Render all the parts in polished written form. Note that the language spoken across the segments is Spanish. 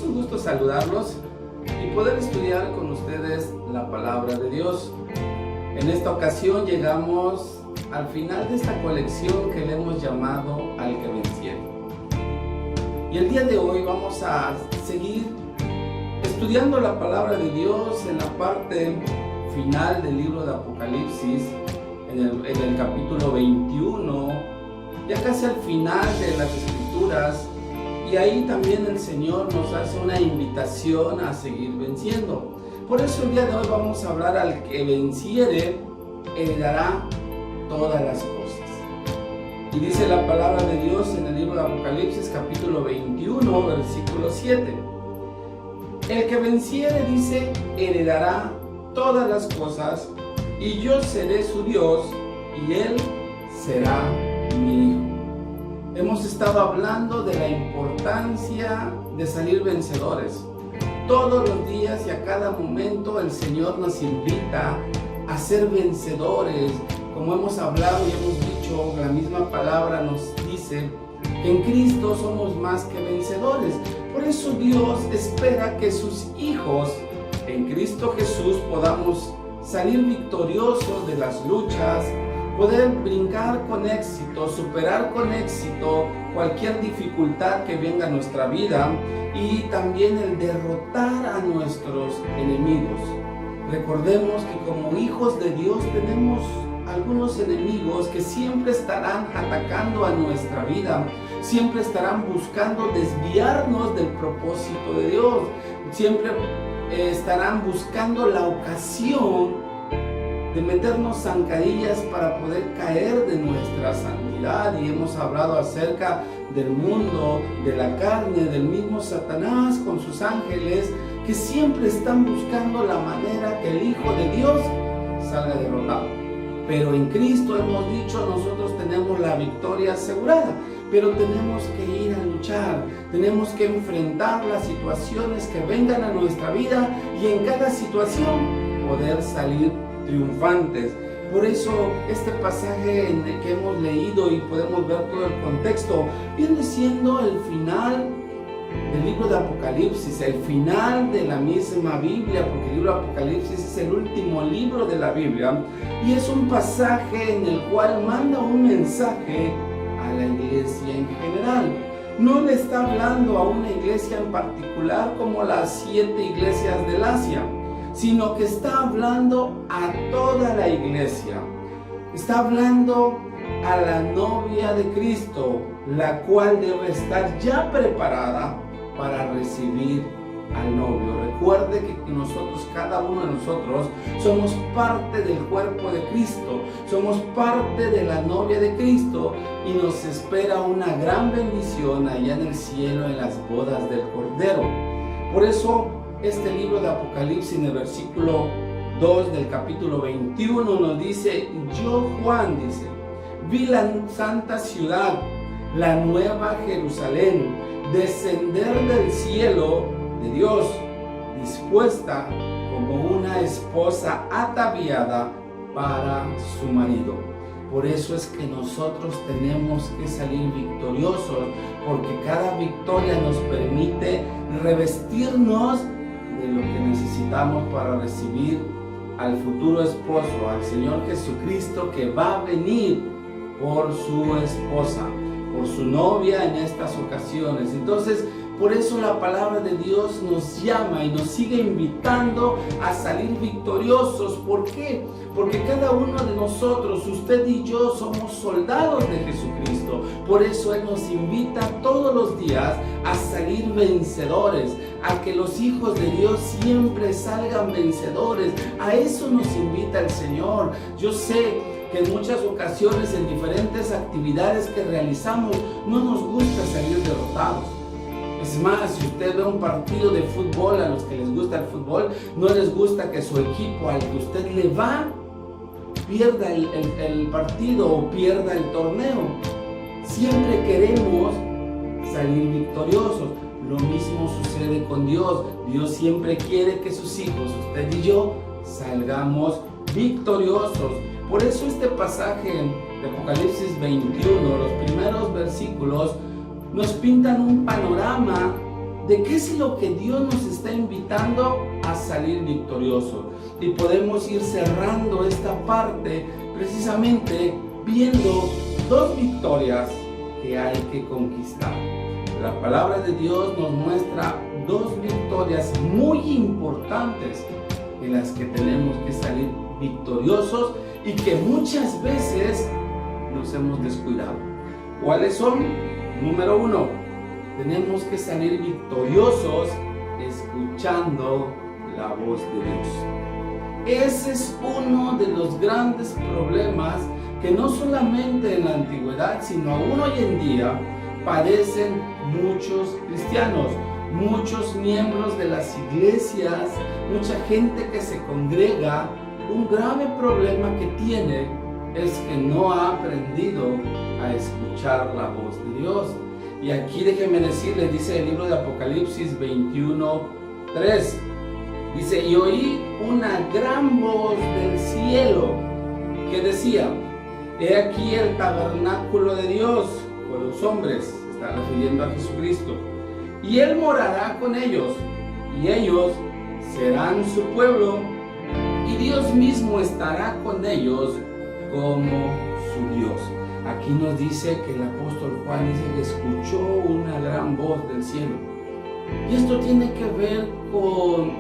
Es un gusto saludarlos y poder estudiar con ustedes la palabra de Dios. En esta ocasión llegamos al final de esta colección que le hemos llamado Al que venciere. Y el día de hoy vamos a seguir estudiando la palabra de Dios en la parte final del libro de Apocalipsis, en el capítulo 21, ya casi al final de las Escrituras. Y ahí también el Señor nos hace una invitación a seguir venciendo. Por eso el día de hoy vamos a hablar: al que venciere, heredará todas las cosas. Y dice la palabra de Dios en el libro de Apocalipsis, capítulo 21, versículo 7. El que venciere, dice, heredará todas las cosas, y yo seré su Dios, y él será mi hijo. Hemos estado hablando de la importancia de salir vencedores. Todos los días y a cada momento el Señor nos invita a ser vencedores. Como hemos hablado y hemos dicho, la misma palabra nos dice que en Cristo somos más que vencedores. Por eso Dios espera que sus hijos en Cristo Jesús podamos salir victoriosos de las luchas, poder brincar con éxito, superar con éxito cualquier dificultad que venga a nuestra vida, y también el derrotar a nuestros enemigos. Recordemos que como hijos de Dios tenemos algunos enemigos que siempre estarán atacando a nuestra vida, siempre estarán buscando desviarnos del propósito de Dios, siempre estarán buscando la ocasión de meternos zancadillas para poder caer de nuestra santidad. Y hemos hablado acerca del mundo, de la carne, del mismo Satanás con sus ángeles, que siempre están buscando la manera que el Hijo de Dios salga derrotado. Pero en Cristo, hemos dicho, nosotros tenemos la victoria asegurada, pero tenemos que ir a luchar, tenemos que enfrentar las situaciones que vengan a nuestra vida, y en cada situación poder salir triunfantes. Por eso este pasaje en el que hemos leído y podemos ver todo el contexto viene siendo el final del libro de Apocalipsis, el final de la misma Biblia, porque el libro de Apocalipsis es el último libro de la Biblia, y es un pasaje en el cual manda un mensaje a la iglesia en general. No le está hablando a una iglesia en particular como las 7 iglesias del Asia, sino que está hablando a toda la iglesia. Está hablando a la novia de Cristo, la cual debe estar ya preparada para recibir al novio. Recuerde que nosotros, cada uno de nosotros, somos parte del cuerpo de Cristo, somos parte de la novia de Cristo, y nos espera una gran bendición allá en el cielo, en las bodas del Cordero. Por eso este libro de Apocalipsis, en el versículo 2 del capítulo 21, nos dice: yo, Juan, dice, vi la santa ciudad, la nueva Jerusalén, descender del cielo de Dios, dispuesta como una esposa ataviada para su marido. Por eso es que nosotros tenemos que salir victoriosos, porque cada victoria nos permite revestirnos de lo que necesitamos para recibir al futuro esposo, al Señor Jesucristo, que va a venir por su esposa, por su novia en estas ocasiones. Entonces, por eso la palabra de Dios nos llama y nos sigue invitando a salir victoriosos. ¿Por qué? Porque cada uno de nosotros, usted y yo, somos soldados de Jesucristo. Por eso Él nos invita todos los días a salir vencedores, a que los hijos de Dios siempre salgan vencedores. A eso nos invita el Señor. Yo sé que en muchas ocasiones, en diferentes actividades que realizamos, no nos gusta salir derrotados. Es más, si usted ve un partido de fútbol, a los que les gusta el fútbol, no les gusta que su equipo al que usted le va pierda el partido o pierda el torneo. Siempre queremos salir victoriosos. Lo mismo sucede con Dios. Dios siempre quiere que sus hijos, usted y yo, salgamos victoriosos. Por eso este pasaje de Apocalipsis 21, los primeros versículos, nos pintan un panorama de qué es lo que Dios nos está invitando a salir victoriosos. Y podemos ir cerrando esta parte precisamente viendo dos victorias que hay que conquistar. La palabra de Dios nos muestra dos victorias muy importantes en las que tenemos que salir victoriosos y que muchas veces nos hemos descuidado. ¿Cuáles son? Número uno, tenemos que salir victoriosos escuchando la voz de Dios. Ese es uno de los grandes problemas que no solamente en la antigüedad, sino aún hoy en día padecen muchos cristianos, muchos miembros de las iglesias, mucha gente que se congrega. Un grave problema que tiene es que no ha aprendido a escuchar la voz de Dios. Y aquí déjenme decirles, dice el libro de Apocalipsis 21:3, dice: y oí una gran voz del cielo que decía: he aquí el tabernáculo de Dios con los hombres, está refiriendo a Jesucristo, y Él morará con ellos, y ellos serán su pueblo, y Dios mismo estará con ellos como su Dios. Aquí nos dice que el apóstol Juan dice que escuchó una gran voz del cielo. Y esto tiene que ver con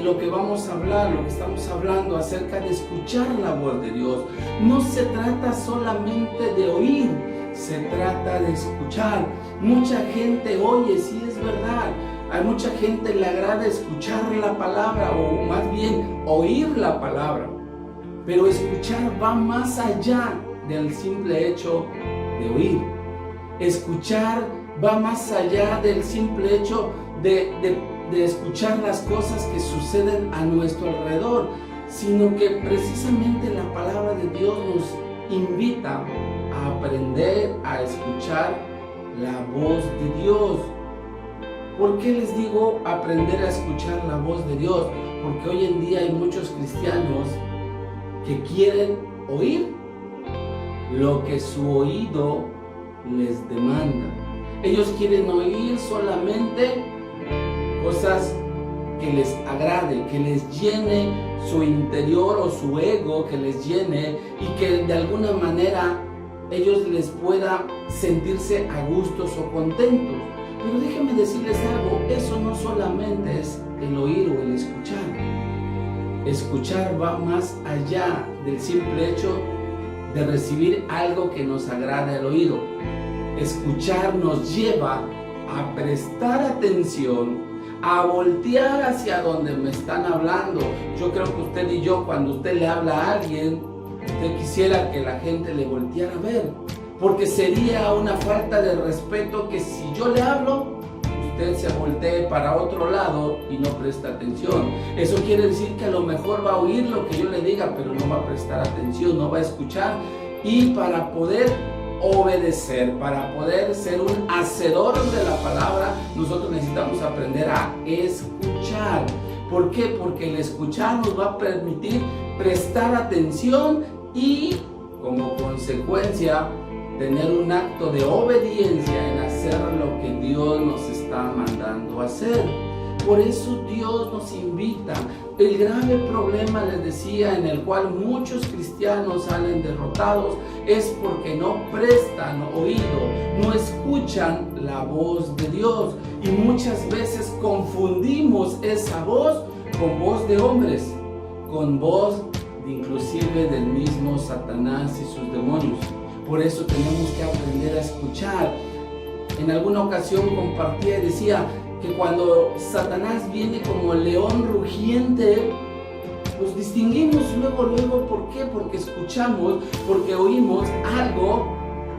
lo que vamos a hablar, lo que estamos hablando acerca de escuchar la voz de Dios. No se trata solamente de oír, se trata de escuchar. Mucha gente oye, sí es verdad. A mucha gente le agrada escuchar la palabra, o más bien oír la palabra. Pero escuchar va más allá del simple hecho de oír. Escuchar va más allá del simple hecho de escuchar las cosas que suceden a nuestro alrededor, sino que precisamente la palabra de Dios nos invita a aprender a escuchar la voz de Dios. ¿Por qué les digo aprender a escuchar la voz de Dios? Porque hoy en día hay muchos cristianos que quieren oír lo que su oído les demanda. Ellos quieren oír solamente cosas que les agrade, que les llene su interior o su ego, que les llene y que de alguna manera ellos les pueda sentirse a gustos o contentos. Pero déjenme decirles algo, eso no solamente es el oír o el escuchar. Escuchar va más allá del simple hecho de recibir algo que nos agrade al oído. Escuchar nos lleva a prestar atención, a voltear hacia donde me están hablando. Yo creo que usted y yo, cuando usted le habla a alguien, usted quisiera que la gente le volteara a ver, porque sería una falta de respeto que si yo le hablo, usted se voltee para otro lado y no presta atención. Eso quiere decir que a lo mejor va a oír lo que yo le diga, pero no va a prestar atención, no va a escuchar. Y para poder obedecer, para poder ser un hacedor de la palabra, nosotros necesitamos aprender a escuchar. ¿Por qué? Porque el escuchar nos va a permitir prestar atención y, como consecuencia, tener un acto de obediencia en hacer lo que Dios nos está mandando a hacer. Por eso Dios nos invita. El grave problema, les decía, en el cual muchos cristianos salen derrotados, es porque no prestan oído, no escuchan la voz de Dios. Y muchas veces confundimos esa voz con voz de hombres, con voz inclusive del mismo Satanás y sus demonios. Por eso tenemos que aprender a escuchar. En alguna ocasión compartía y decía que cuando Satanás viene como león rugiente, pues distinguimos luego, ¿por qué? Porque escuchamos, porque oímos algo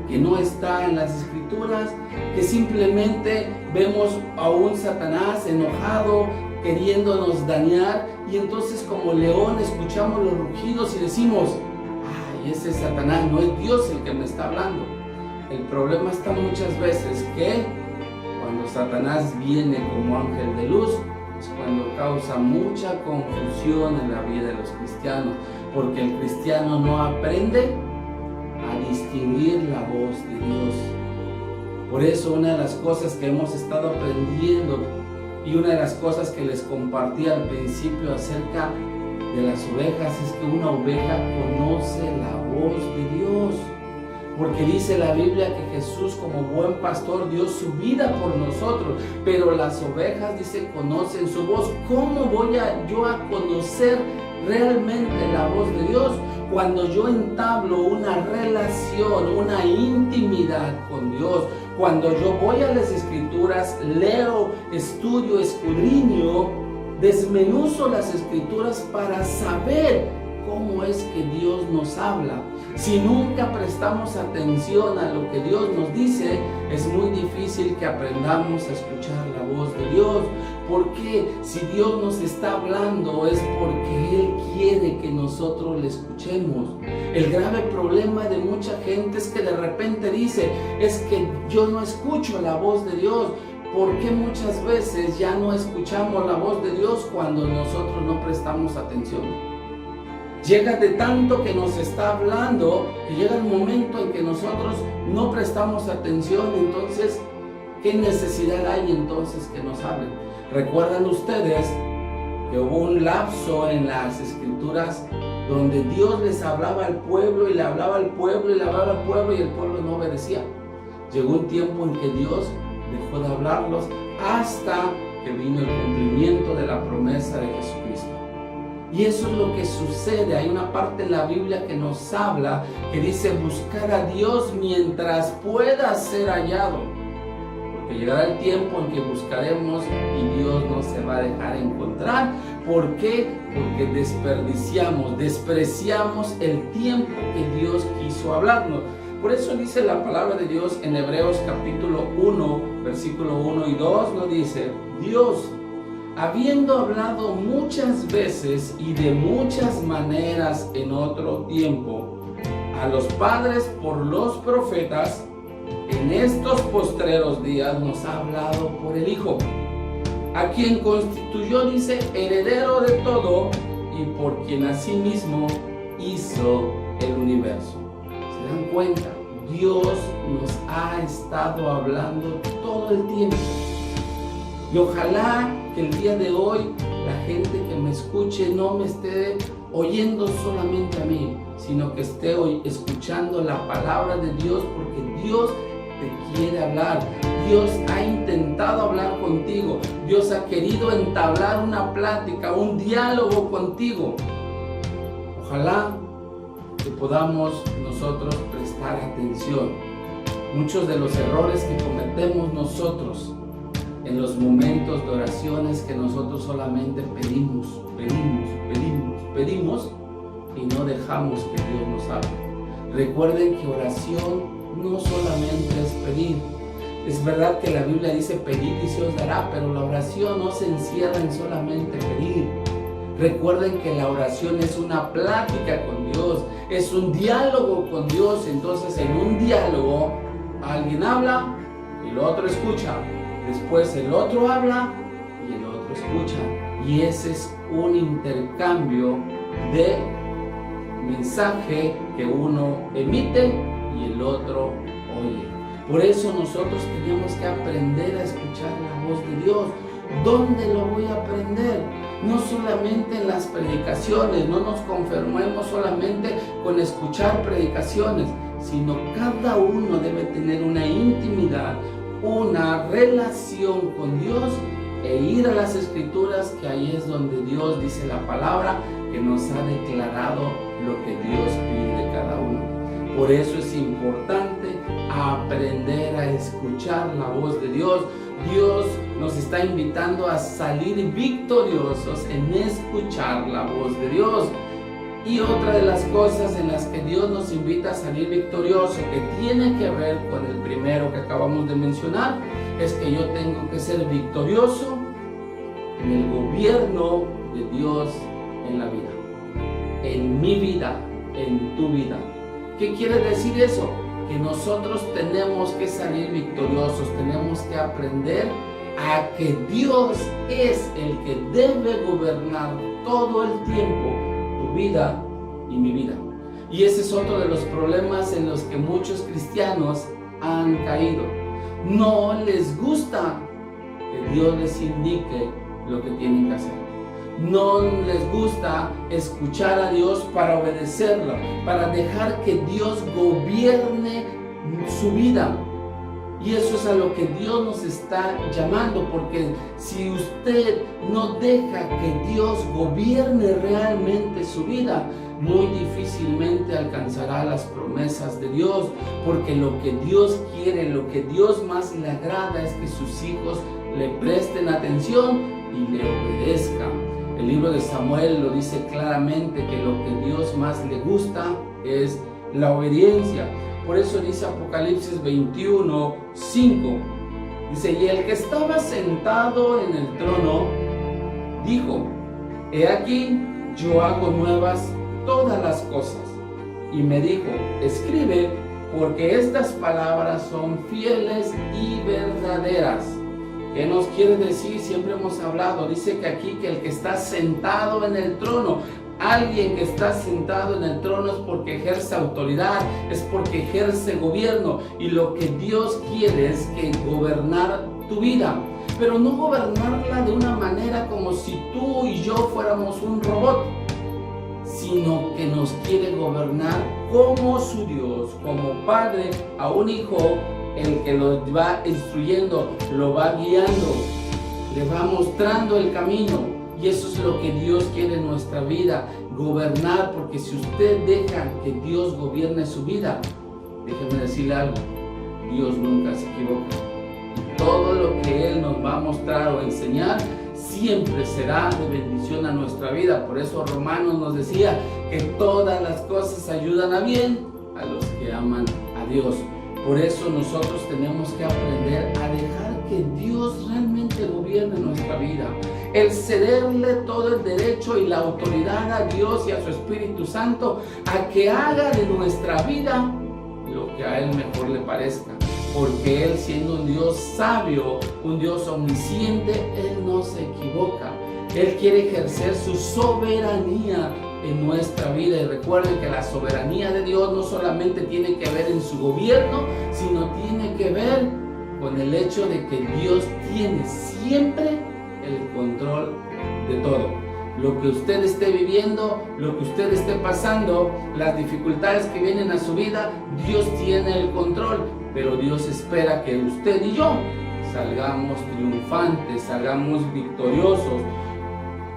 que no está en las Escrituras, que simplemente vemos a un Satanás enojado, queriéndonos dañar, y entonces como león escuchamos los rugidos y decimos: ay, ese Satanás, no es Dios el que me está hablando. El problema está muchas veces que cuando Satanás viene como ángel de luz, es cuando causa mucha confusión en la vida de los cristianos, porque el cristiano no aprende a distinguir la voz de Dios. Por eso una de las cosas que hemos estado aprendiendo Y una de las cosas que les compartí al principio acerca de las ovejas es que una oveja conoce la voz de Dios. Porque dice la Biblia que Jesús, como buen pastor, dio su vida por nosotros. Pero las ovejas, dice, conocen su voz. ¿Cómo voy yo a conocer realmente la voz de Dios? Cuando yo entablo una relación, una intimidad con Dios. Cuando yo voy a las Escrituras, leo, estudio, escudriño, desmenuzo las Escrituras para saber cómo es que Dios nos habla. Si nunca prestamos atención a lo que Dios nos dice, es muy difícil que aprendamos a escuchar la voz de Dios. Porque si Dios nos está hablando es porque Él quiere que nosotros le escuchemos. El grave problema de mucha gente es que de repente dice, es que yo no escucho la voz de Dios. ¿Por qué muchas veces ya no escuchamos la voz de Dios cuando nosotros no prestamos atención? Llega de tanto que nos está hablando, que llega el momento en que nosotros no prestamos atención. Entonces, ¿qué necesidad hay entonces que nos hablen? ¿Recuerdan ustedes que hubo un lapso en las Escrituras donde Dios les hablaba al pueblo y le hablaba al pueblo y le hablaba al pueblo y el pueblo no obedecía? Llegó un tiempo en que Dios dejó de hablarlos hasta que vino el cumplimiento de la promesa de Jesucristo. Y eso es lo que sucede. Hay una parte en la Biblia que nos habla, que dice buscar a Dios mientras pueda ser hallado. Porque llegará el tiempo en que buscaremos y Dios no se va a dejar encontrar. ¿Por qué? Porque despreciamos el tiempo que Dios quiso hablarnos. Por eso dice la palabra de Dios en Hebreos capítulo 1, versículo 1 y 2, nos dice, Dios, habiendo hablado muchas veces y de muchas maneras en otro tiempo a los padres por los profetas, en estos postreros días nos ha hablado por el Hijo, a quien constituyó, dice, heredero de todo y por quien asimismo hizo el universo. ¿Se dan cuenta? Dios nos ha estado hablando todo el tiempo. Y ojalá que el día de hoy la gente que me escuche no me esté oyendo solamente a mí, sino que esté hoy escuchando la palabra de Dios, porque Dios te quiere hablar. Dios ha intentado hablar contigo. Dios ha querido entablar una plática, un diálogo contigo. Ojalá que podamos nosotros prestar atención. Muchos de los errores que cometemos nosotros en los momentos de oraciones que nosotros solamente pedimos y no dejamos que Dios nos hable. Recuerden que oración no solamente es pedir. Es verdad que la Biblia dice pedid y se os dará, pero la oración no se encierra en solamente pedir. Recuerden que la oración es una plática con Dios, es un diálogo con Dios. Entonces en un diálogo alguien habla y el otro escucha. Después el otro habla y el otro escucha. Y ese es un intercambio de mensaje que uno emite y el otro oye. Por eso nosotros tenemos que aprender a escuchar la voz de Dios. ¿Dónde lo voy a aprender? No solamente en las predicaciones, no nos conformemos solamente con escuchar predicaciones, sino cada uno debe tener una intimidad, una relación con Dios e ir a las Escrituras, que ahí es donde Dios dice la palabra, que nos ha declarado lo que Dios pide de cada uno. Por eso es importante aprender a escuchar la voz de Dios. Dios nos está invitando a salir victoriosos en escuchar la voz de Dios. Y otra de las cosas en las que Dios nos invita a salir victorioso, que tiene que ver con el primero que acabamos de mencionar, es que yo tengo que ser victorioso en el gobierno de Dios en la vida, en mi vida, en tu vida. ¿Qué quiere decir eso? Que nosotros tenemos que salir victoriosos, tenemos que aprender a que Dios es el que debe gobernar todo el tiempo tu vida y mi vida. Y ese es otro de los problemas en los que muchos cristianos han caído. No les gusta que Dios les indique lo que tienen que hacer. No les gusta escuchar a Dios para obedecerlo, para dejar que Dios gobierne su vida. Y eso es a lo que Dios nos está llamando, porque si usted no deja que Dios gobierne realmente su vida, muy difícilmente alcanzará las promesas de Dios, porque lo que Dios quiere, lo que Dios más le agrada es que sus hijos le presten atención y le obedezcan. El libro de Samuel lo dice claramente que lo que Dios más le gusta es la obediencia. Por eso dice Apocalipsis 21:5. Dice, y el que estaba sentado en el trono dijo, he aquí, yo hago nuevas todas las cosas. Y me dijo, escribe, porque estas palabras son fieles y verdaderas. ¿Qué nos quiere decir? Siempre hemos hablado, dice que aquí que el que está sentado en el trono, alguien que está sentado en el trono es porque ejerce autoridad, es porque ejerce gobierno, y lo que Dios quiere es que gobernar tu vida, pero no gobernarla de una manera como si tú y yo fuéramos un robot, sino que nos quiere gobernar como su Dios, como padre a un hijo. El que lo va instruyendo, lo va guiando, le va mostrando el camino. Y eso es lo que Dios quiere en nuestra vida, gobernar, porque si usted deja que Dios gobierne su vida, déjeme decirle algo, Dios nunca se equivoca. Y todo lo que Él nos va a mostrar o enseñar, siempre será de bendición a nuestra vida. Por eso Romanos nos decía que todas las cosas ayudan a bien a los que aman a Dios. Por eso nosotros tenemos que aprender a dejar que Dios realmente gobierne nuestra vida. El cederle todo el derecho y la autoridad a Dios y a su Espíritu Santo a que haga de nuestra vida lo que a Él mejor le parezca. Porque Él, siendo un Dios sabio, un Dios omnisciente, Él no se equivoca. Él quiere ejercer su soberanía en nuestra vida. Y recuerden que la soberanía de Dios no solamente tiene que ver en su gobierno, sino tiene que ver con el hecho de que Dios tiene siempre el control de todo. Lo que usted esté viviendo, lo que usted esté pasando, las dificultades que vienen a su vida, Dios tiene el control, pero Dios espera que usted y yo salgamos triunfantes, salgamos victoriosos.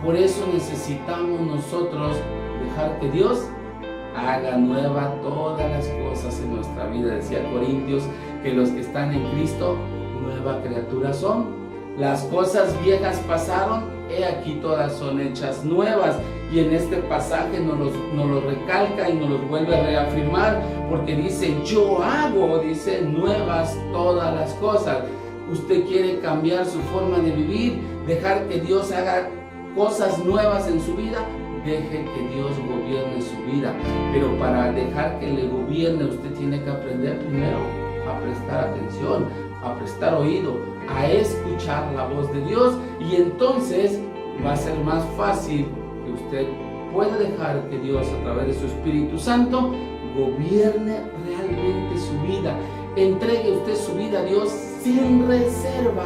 Por eso necesitamos nosotros dejar que Dios haga nueva todas las cosas en nuestra vida. Decía Corintios que los que están en Cristo, nueva criatura son. Las cosas viejas pasaron, he aquí todas son hechas nuevas. Y en este pasaje nos lo recalca y nos lo vuelve a reafirmar, porque dice, yo hago, dice, nuevas todas las cosas. Usted quiere cambiar su forma de vivir, dejar que Dios haga cosas nuevas en su vida, deje que Dios gobierne su vida. Pero para dejar que le gobierne, usted tiene que aprender primero a prestar atención, a prestar oído, a escuchar la voz de Dios, y entonces va a ser más fácil que usted pueda dejar que Dios, a través de su Espíritu Santo, gobierne realmente su vida. Entregue usted su vida a Dios sin reserva.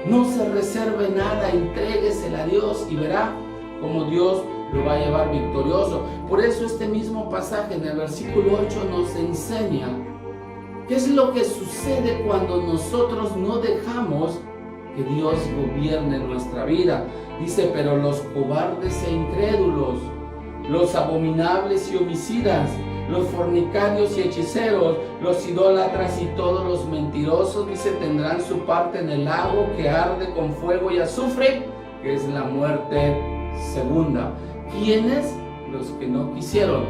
No se reserve nada, entréguesela a Dios y verá cómo Dios lo va a llevar victorioso. Por eso este mismo pasaje en el versículo 8 nos enseña qué es lo que sucede cuando nosotros no dejamos que Dios gobierne nuestra vida. Dice, pero los cobardes e incrédulos, los abominables y homicidas, los fornicarios y hechiceros, los idólatras y todos los mentirosos, dice, tendrán su parte en el lago que arde con fuego y azufre, que es la muerte segunda. ¿Quiénes? Los que no quisieron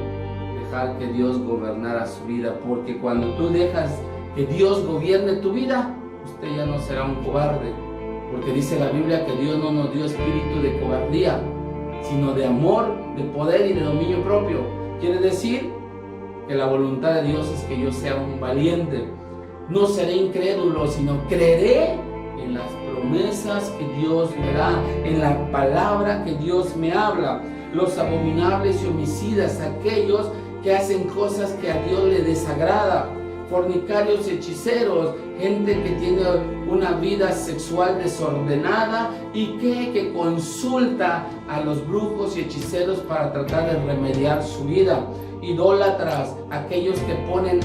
dejar que Dios gobernara su vida, porque cuando tú dejas que Dios gobierne tu vida, usted ya no será un cobarde, porque dice la Biblia que Dios no nos dio espíritu de cobardía, sino de amor, de poder y de dominio propio. Quiere decir que la voluntad de Dios es que yo sea un valiente. No seré incrédulo, sino creeré en las promesas que Dios me da, en la palabra que Dios me habla. Los abominables y homicidas, aquellos que hacen cosas que a Dios le desagrada, fornicarios, hechiceros, gente que tiene una vida sexual desordenada y que consulta a los brujos y hechiceros para tratar de remediar su vida. Idólatras, aquellos que ponen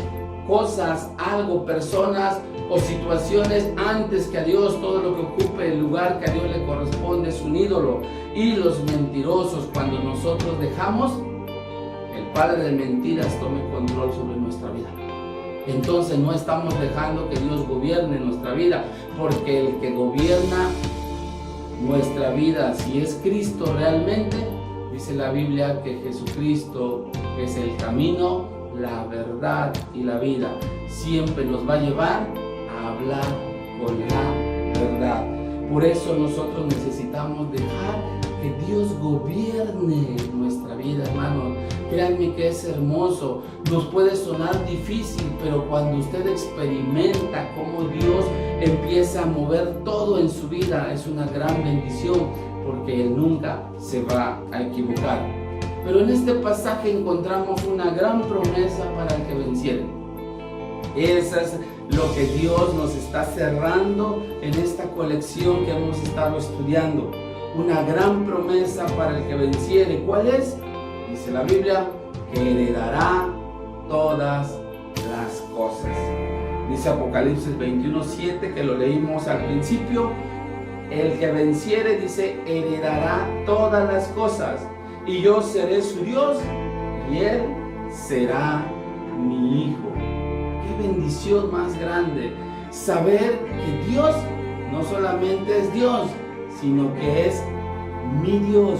cosas, algo, personas o situaciones antes que a Dios. Todo lo que ocupe el lugar que a Dios le corresponde es un ídolo. Y los mentirosos, cuando nosotros dejamos el padre de mentiras tome control sobre nuestra vida, entonces no estamos dejando que Dios gobierne nuestra vida, porque el que gobierna nuestra vida, si es Cristo realmente, dice la Biblia que Jesucristo es el camino, la verdad y la vida. Siempre nos va a llevar a hablar con la verdad. Por eso nosotros necesitamos dejar que Dios gobierne nuestra vida, hermanos. Créanme que es hermoso. Nos puede sonar difícil, pero cuando usted experimenta cómo Dios empieza a mover todo en su vida, es una gran bendición, porque Él nunca se va a equivocar. Pero en este pasaje encontramos una gran promesa para el que venciere. Esa es lo que Dios nos está cerrando en esta colección que hemos estado estudiando. Una gran promesa para el que venciere. ¿Cuál es? Dice la Biblia que heredará todas las cosas. Dice Apocalipsis 21:7, que lo leímos al principio. El que venciere, dice, heredará todas las cosas. Y yo seré su Dios y él será mi hijo. Qué bendición más grande. Saber que Dios no solamente es Dios, sino que es mi Dios,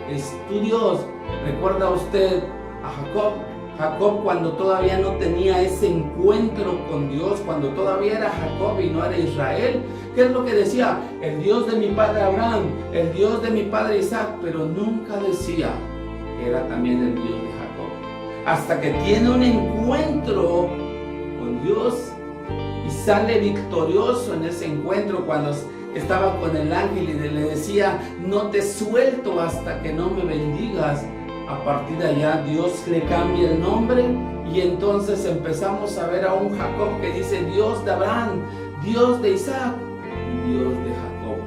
es tu Dios. ¿Recuerda usted a Jacob? Jacob, cuando todavía no tenía ese encuentro con Dios, cuando todavía era Jacob y no era Israel, ¿qué es lo que decía? El Dios de mi padre Abraham, el Dios de mi padre Isaac, pero nunca decía que era también el Dios de Jacob. Hasta que tiene un encuentro con Dios y sale victorioso en ese encuentro, cuando estaba con el ángel y le decía, no te suelto hasta que no me bendigas. A partir de allá Dios le cambia el nombre y entonces empezamos a ver a un Jacob que dice Dios de Abraham, Dios de Isaac y Dios de Jacob.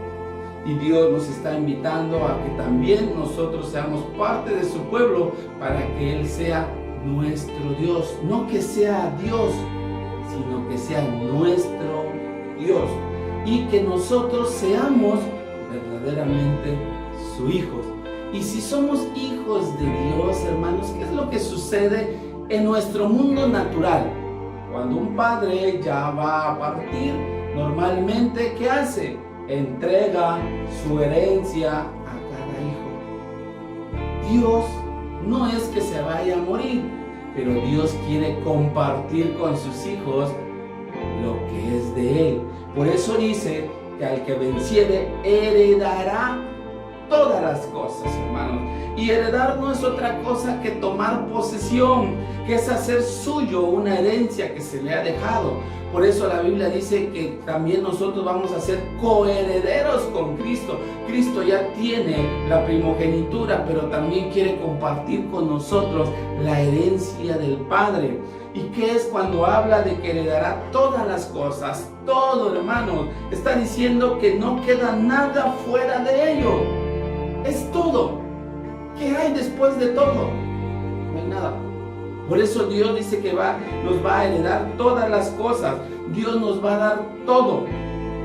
Y Dios nos está invitando a que también nosotros seamos parte de su pueblo para que Él sea nuestro Dios. No que sea Dios, sino que sea nuestro Dios. Y que nosotros seamos verdaderamente sus hijos. Y si somos hijos de Dios, hermanos, ¿qué es lo que sucede en nuestro mundo natural? Cuando un padre ya va a partir, normalmente, ¿qué hace? Entrega su herencia a cada hijo. Dios no es que se vaya a morir, pero Dios quiere compartir con sus hijos lo que es de Él. Por eso dice que al que venciere heredará todas las cosas, hermanos. Y heredar no es otra cosa que tomar posesión, que es hacer suyo una herencia que se le ha dejado. Por eso la Biblia dice que también nosotros vamos a ser coherederos con Cristo. Cristo ya tiene la primogenitura, pero también quiere compartir con nosotros la herencia del Padre. ¿Y qué es cuando habla de que heredará todas las cosas? Todo, hermanos. Está diciendo que no queda nada fuera de ello. Es todo. ¿Qué hay después de todo? No hay nada. Por eso Dios dice que nos va a heredar todas las cosas. Dios nos va a dar todo.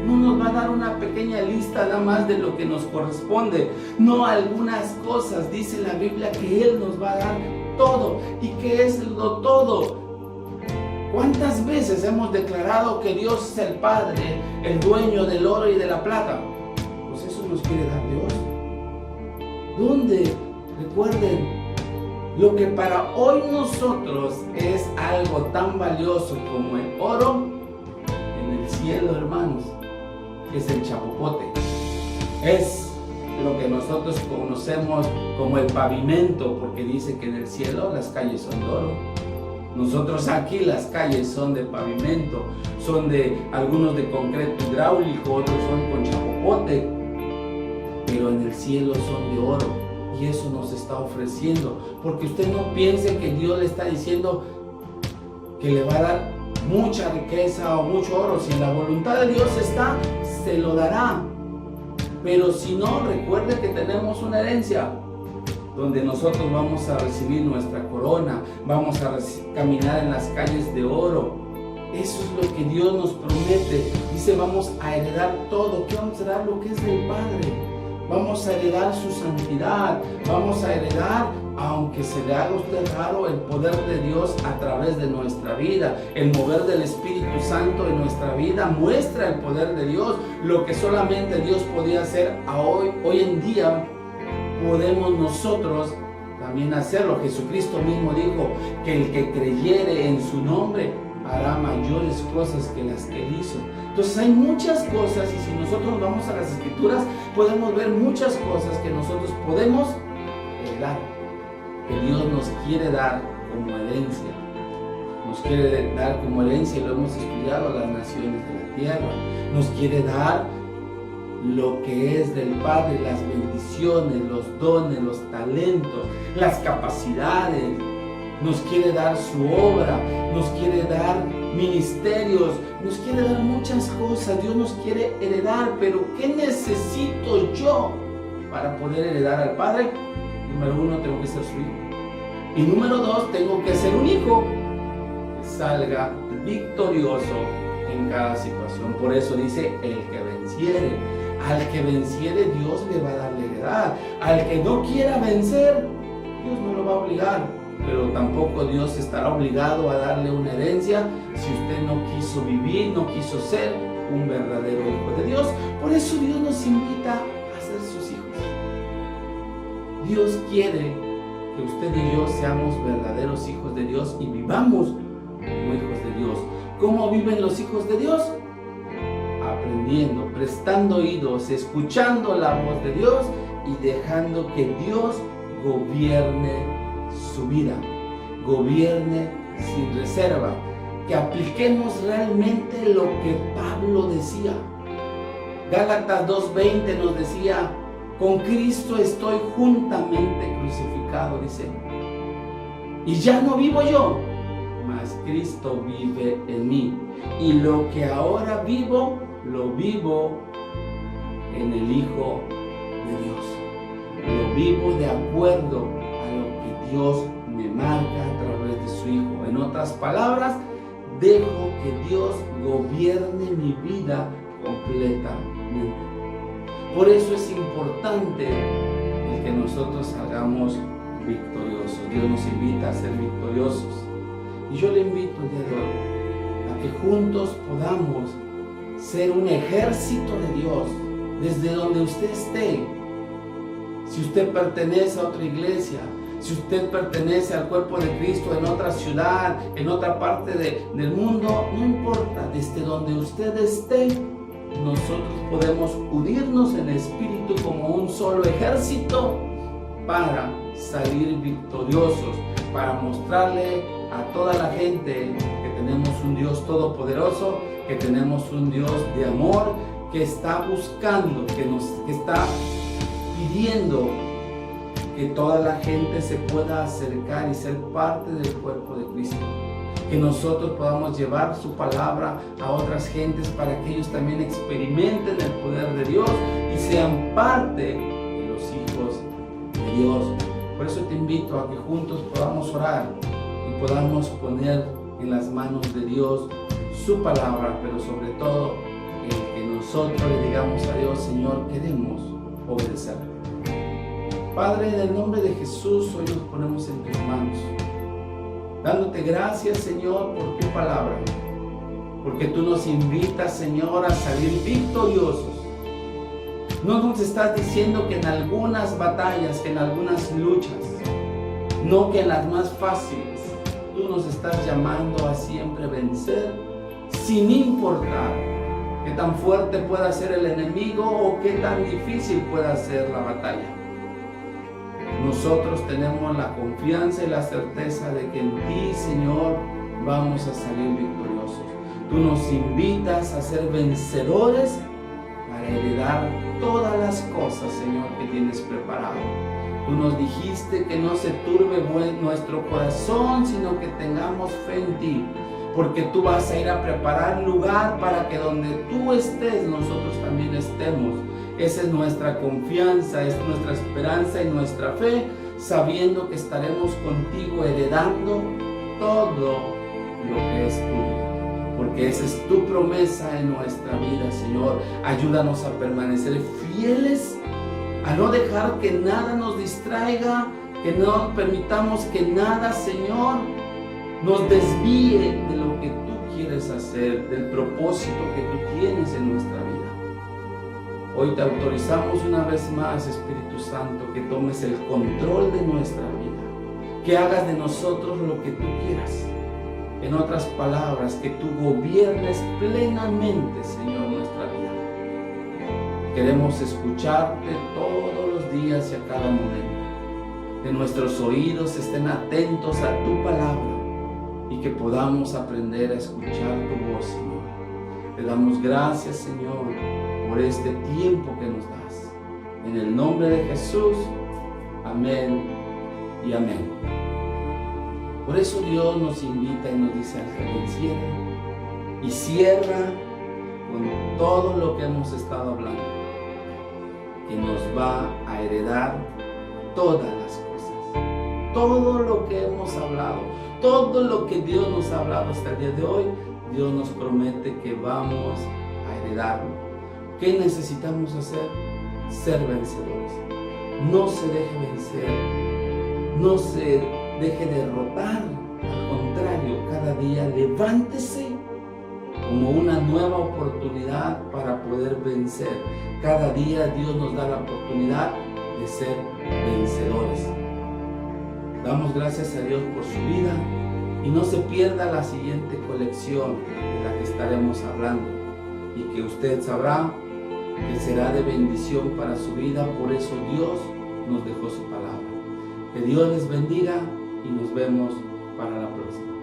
No nos va a dar una pequeña lista nada más de lo que nos corresponde. No algunas cosas. Dice la Biblia que Él nos va a dar todo. ¿Y qué es lo todo? ¿Cuántas veces hemos declarado que Dios es el Padre, el dueño del oro y de la plata? Pues eso nos quiere dar Dios. ¿Dónde? Recuerden, lo que para hoy nosotros es algo tan valioso como el oro, en el cielo, hermanos, es el chapopote. Es lo que nosotros conocemos como el pavimento, porque dice que en el cielo las calles son de oro. Nosotros aquí las calles son de pavimento, son de algunos de concreto hidráulico, otros son con chapopote, pero en el cielo son de oro. Y eso nos está ofreciendo, porque usted no piense que Dios le está diciendo que le va a dar mucha riqueza o mucho oro. Si en la voluntad de Dios está, se lo dará. Pero si no, recuerde que tenemos una herencia donde nosotros vamos a recibir nuestra corona, vamos a caminar en las calles de oro. Eso es lo que Dios nos promete. Dice, vamos a heredar todo. ¿Qué vamos a heredar? Lo que es del Padre. Vamos a heredar su santidad. Vamos a heredar, aunque se le haga a usted raro, el poder de Dios a través de nuestra vida. El mover del Espíritu Santo en nuestra vida muestra el poder de Dios. Lo que solamente Dios podía hacer hoy en día, podemos nosotros también hacerlo. Jesucristo mismo dijo que el que creyere en su nombre hará mayores cosas que las que él hizo. Entonces hay muchas cosas, y si nosotros vamos a las Escrituras, podemos ver muchas cosas que nosotros podemos heredar, que Dios nos quiere dar como herencia. Nos quiere dar como herencia, y lo hemos estudiado, a las naciones de la tierra. Nos quiere dar lo que es del Padre, las bendiciones, los dones, los talentos, las capacidades. Nos quiere dar su obra, nos quiere dar ministerios, nos quiere dar muchas cosas. Dios nos quiere heredar, pero ¿qué necesito yo para poder heredar al Padre? Número 1, tengo que ser su hijo. Y número 2, tengo que ser un hijo que salga victorioso en cada situación. Por eso dice, el que venciere. Al que venciere, Dios le va a dar la heredad. Al que no quiera vencer, Dios no lo va a obligar. Pero tampoco Dios estará obligado a darle una herencia si usted no quiso vivir, no quiso ser un verdadero hijo de Dios. Por eso Dios nos invita a ser sus hijos. Dios quiere que usted y yo seamos verdaderos hijos de Dios y vivamos como hijos de Dios. ¿Cómo viven los hijos de Dios? Aprendiendo, prestando oídos, escuchando la voz de Dios y dejando que Dios gobierne su vida, gobierne sin reserva, que apliquemos realmente lo que Pablo decía. Gálatas 2:20 nos decía, con Cristo estoy juntamente crucificado, dice, y ya no vivo yo, mas Cristo vive en mí, y lo que ahora vivo, lo vivo en el Hijo de Dios. Lo vivo de acuerdo a lo que Dios me marca a través de su Hijo. En otras palabras, dejo que Dios gobierne mi vida completamente. Por eso es importante el que nosotros salgamos victoriosos. Dios nos invita a ser victoriosos. Y yo le invito el día de hoy a que juntos podamos ser un ejército de Dios desde donde usted esté. Si usted pertenece a otra iglesia, si usted pertenece al cuerpo de Cristo en otra ciudad, en otra parte del mundo, no importa, desde donde usted esté, nosotros podemos unirnos en espíritu como un solo ejército para salir victoriosos, para mostrarle a toda la gente que tenemos un Dios todopoderoso, que tenemos un Dios de amor, que está buscando, que está pidiendo que toda la gente se pueda acercar y ser parte del cuerpo de Cristo. Que nosotros podamos llevar su palabra a otras gentes para que ellos también experimenten el poder de Dios y sean parte de los hijos de Dios. Por eso te invito a que juntos podamos orar y podamos poner en las manos de Dios su palabra, pero sobre todo el que nosotros le digamos a Dios, Señor, queremos obedecer. Padre, en el nombre de Jesús, hoy nos ponemos en tus manos, dándote gracias, Señor, por tu palabra, porque tú nos invitas, Señor, a salir victoriosos. No nos estás diciendo que en algunas batallas, que en algunas luchas, no que en las más fáciles, tú nos estás llamando a siempre vencer, sin importar qué tan fuerte pueda ser el enemigo o qué tan difícil pueda ser la batalla. Nosotros tenemos la confianza y la certeza de que en ti, Señor, vamos a salir victoriosos. Tú nos invitas a ser vencedores para heredar todas las cosas, Señor, que tienes preparado. Tú nos dijiste que no se turbe nuestro corazón, sino que tengamos fe en ti. porque tú vas a ir a preparar lugar para que donde tú estés, nosotros también estemos. Esa es nuestra confianza, es nuestra esperanza y nuestra fe, sabiendo que estaremos contigo heredando todo lo que es tuyo, porque esa es tu promesa en nuestra vida, Señor. Ayúdanos a permanecer fieles, a no dejar que nada nos distraiga, que no permitamos que nada, Señor, nos desvíe de lo que tú quieres hacer, del propósito que tú tienes en nuestra vida. Hoy te autorizamos una vez más, Espíritu Santo, que tomes el control de nuestra vida, que hagas de nosotros lo que tú quieras. En otras palabras, que tú gobiernes plenamente, Señor, nuestra vida. Queremos escucharte todos los días y a cada momento. Que nuestros oídos estén atentos a tu palabra y que podamos aprender a escuchar tu voz, Señor. Te damos gracias, Señor, por este tiempo que nos das. En el nombre de Jesús, amén y amén. Por eso Dios nos invita y nos dice al que venciere, y cierra con todo lo que hemos estado hablando, que nos va a heredar todas las cosas, todo lo que hemos hablado, todo lo que Dios nos ha hablado hasta el día de hoy. Dios nos promete que vamos a heredarlo. ¿Qué necesitamos hacer? Ser vencedores. No se deje vencer, no se deje derrotar. Al contrario, cada día levántese como una nueva oportunidad para poder vencer. Cada día Dios nos da la oportunidad de ser vencedores. Damos gracias a Dios por su vida y no se pierda la siguiente colección de la que estaremos hablando y que usted sabrá que será de bendición para su vida. Por eso Dios nos dejó su palabra. Que Dios les bendiga y nos vemos para la próxima.